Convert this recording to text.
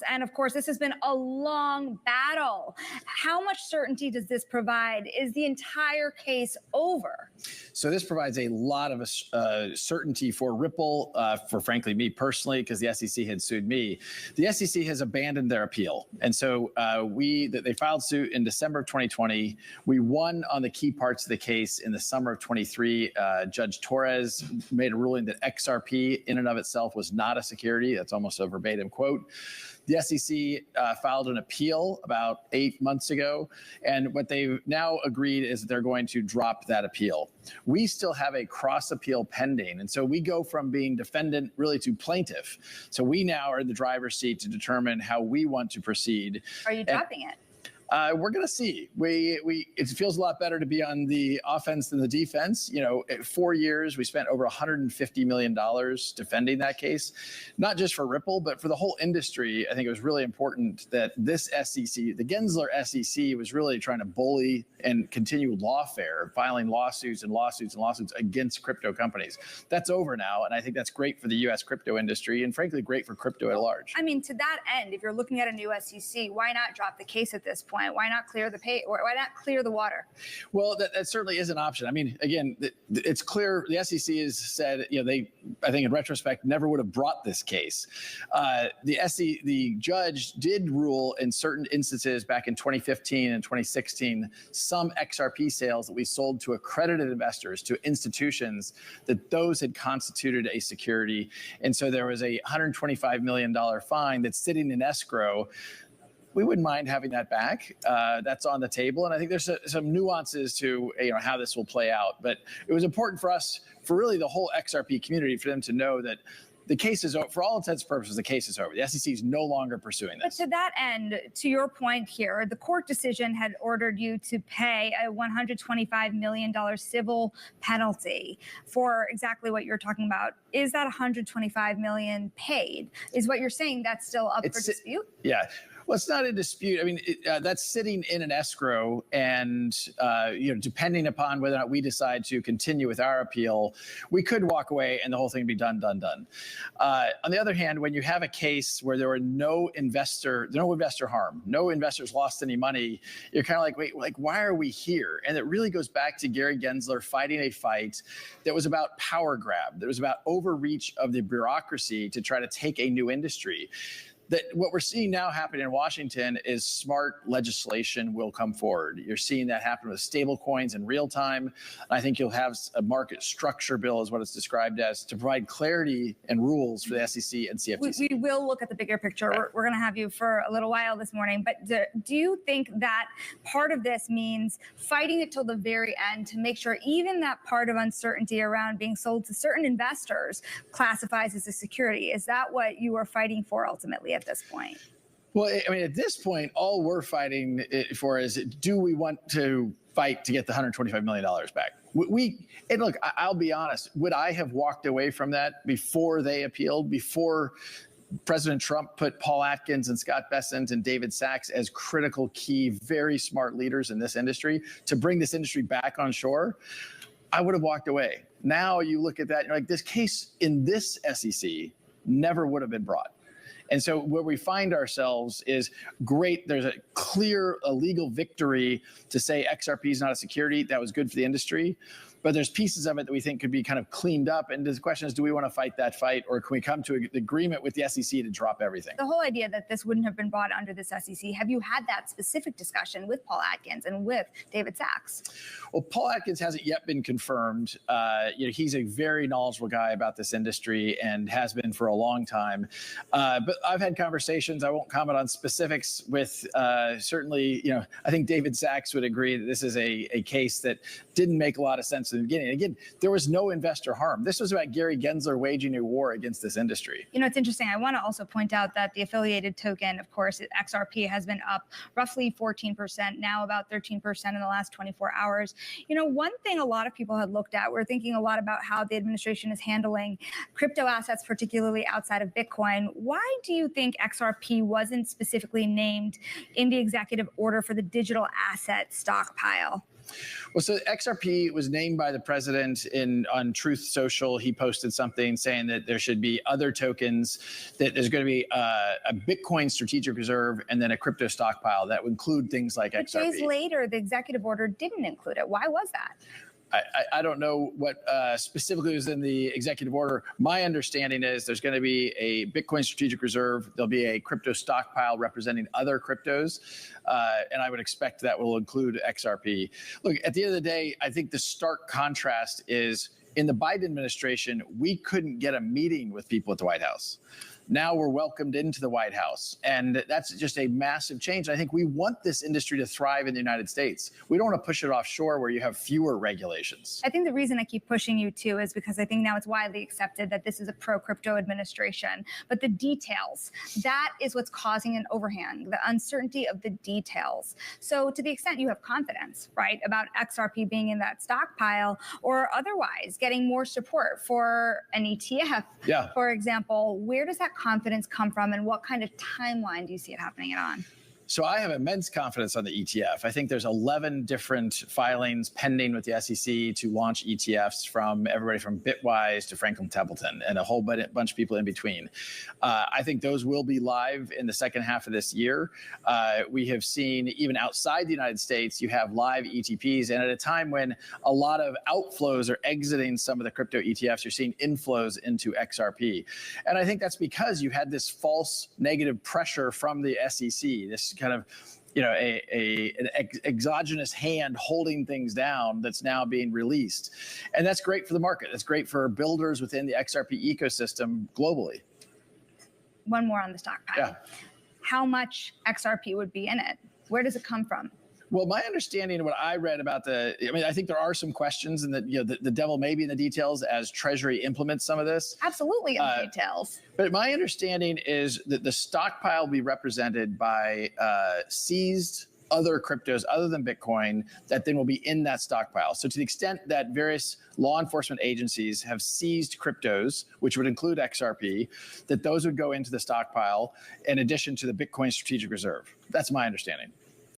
And of course, this has been a long battle. How much certainty does this provide? Is the entire case over? So this provides a lot of certainty for Ripple, for frankly me personally, because the SEC had sued me. The SEC has abandoned their appeal. And so they filed suit in December of 2020. We won on the key parts of the case in the summer of 23. Judge Torres made a ruling that XRP in and of itself was not a security. That's almost a verbatim quote. The SEC filed an appeal about 8 months ago, and what they've now agreed is that they're going to drop that appeal. We still have a cross appeal pending, and so we go from being defendant really to plaintiff. So we now are in the driver's seat to determine how we want to proceed. Are you dropping it? We're going to see. It feels a lot better to be on the offense than the defense. You know, 4 years, we spent over $150 million defending that case, not just for Ripple, but for the whole industry. I think it was really important that this SEC, the Gensler SEC, was really trying to bully and continue lawfare, filing lawsuits and lawsuits and lawsuits against crypto companies. That's over now, and I think that's great for the U.S. crypto industry and, frankly, great for crypto at large. I mean, to that end, if you're looking at a new SEC, why not drop the case at this point? Why not clear the why not clear the water? Well, that certainly is an option. I mean, again, it's clear the SEC has said, you know, I think in retrospect, never would have brought this case. The judge did rule in certain instances back in 2015 and 2016, some XRP sales that we sold to accredited investors, to institutions, that those had constituted a security. And so there was a $125 million fine that's sitting in escrow. We wouldn't mind having that back. That's on the table, and I think there's some nuances to how this will play out. But it was important for us, for really the whole XRP community, for them to know that the case is over. For all intents and purposes, the case is over. The SEC is no longer pursuing this. But to that end, to your point here, the court decision had ordered you to pay a $125 million civil penalty for exactly what you're talking about. Is that $125 million paid? Is what you're saying that's still up for dispute? Yeah. Well, it's not in dispute. I mean, that's sitting in an escrow, and depending upon whether or not we decide to continue with our appeal, we could walk away and the whole thing be done. On the other hand, when you have a case where there were no investor harm, no investors lost any money, you're kind of like, wait, like, why are we here? And it really goes back to Gary Gensler fighting a fight that was about power grab, that was about overreach of the bureaucracy to try to take a new industry. That what we're seeing now happen in Washington is smart legislation will come forward. You're seeing that happen with stable coins in real time. I think you'll have a market structure bill, is what it's described as, to provide clarity and rules for the SEC and CFTC. We will look at the bigger picture. Right. We're going to have you for a little while this morning. But do you think that part of this means fighting it till the very end to make sure even that part of uncertainty around being sold to certain investors classifies as a security? Is that what you are fighting for ultimately at this point? Well, I mean, at this point, all we're fighting for is, do we want to fight to get the $125 million back? And look, I'll be honest, would I have walked away from that before they appealed, before President Trump put Paul Atkins and Scott Bessent and David Sachs as critical, key, very smart leaders in this industry to bring this industry back on shore? I would have walked away. Now you look at that, you're like, this case in this SEC never would have been brought. And so where we find ourselves is, great, there's a clear legal victory to say XRP is not a security. That was good for the industry. But there's pieces of it that we think could be kind of cleaned up. And the question is, do we want to fight that fight, or can we come to an agreement with the SEC to drop everything? The whole idea that this wouldn't have been brought under this SEC, have you had that specific discussion with Paul Atkins and with David Sachs? Well, Paul Atkins hasn't yet been confirmed. He's a very knowledgeable guy about this industry and has been for a long time. But I've had conversations. I won't comment on specifics with certainly, I think David Sachs would agree that this is a case that didn't make a lot of sense in the beginning. Again, there was no investor harm. This was about Gary Gensler waging a war against this industry. It's interesting. I want to also point out that the affiliated token, of course, XRP, has been up roughly 14%, now about 13% in the last 24 hours. One thing a lot of people had looked at, we're thinking a lot about how the administration is handling crypto assets, particularly outside of Bitcoin. Why do you think XRP wasn't specifically named in the executive order for the digital asset stockpile? Well, so XRP was named by the president on Truth Social. He posted something saying that there should be other tokens, that there's going to be a Bitcoin strategic reserve and then a crypto stockpile that would include things like XRP. But days later, the executive order didn't include it. Why was that? I don't know what specifically was in the executive order. My understanding is there's going to be a Bitcoin strategic reserve. There'll be a crypto stockpile representing other cryptos. And I would expect that will include XRP. Look, at the end of the day, I think the stark contrast is in the Biden administration, we couldn't get a meeting with people at the White House. Now we're welcomed into the White House. And that's just a massive change. I think we want this industry to thrive in the United States. We don't want to push it offshore where you have fewer regulations. I think the reason I keep pushing you too is because I think now it's widely accepted that this is a pro-crypto administration. But the details, that is what's causing an overhang, the uncertainty of the details. So to the extent you have confidence, right, about XRP being in that stockpile or otherwise getting more support for an ETF, for example, where does that confidence come from and what kind of timeline do you see it happening on? So I have immense confidence on the ETF. I think there's 11 different filings pending with the SEC to launch ETFs, from everybody from Bitwise to Franklin Templeton and a whole bunch of people in between. I think those will be live in the second half of this year. We have seen even outside the United States, you have live ETPs. And at a time when a lot of outflows are exiting some of the crypto ETFs, you're seeing inflows into XRP. And I think that's because you had this false negative pressure from the SEC, this kind of, an exogenous hand holding things down that's now being released. And that's great for the market. That's great for builders within the XRP ecosystem globally. One more on the stockpile. Yeah. How much XRP would be in it? Where does it come from? Well, my understanding of what I read about I think there are some questions, and that the devil may be in the details as Treasury implements some of this. Absolutely in the details. But my understanding is that the stockpile will be represented by seized other cryptos other than Bitcoin that then will be in that stockpile. So to the extent that various law enforcement agencies have seized cryptos, which would include XRP, that those would go into the stockpile in addition to the Bitcoin strategic reserve. That's my understanding.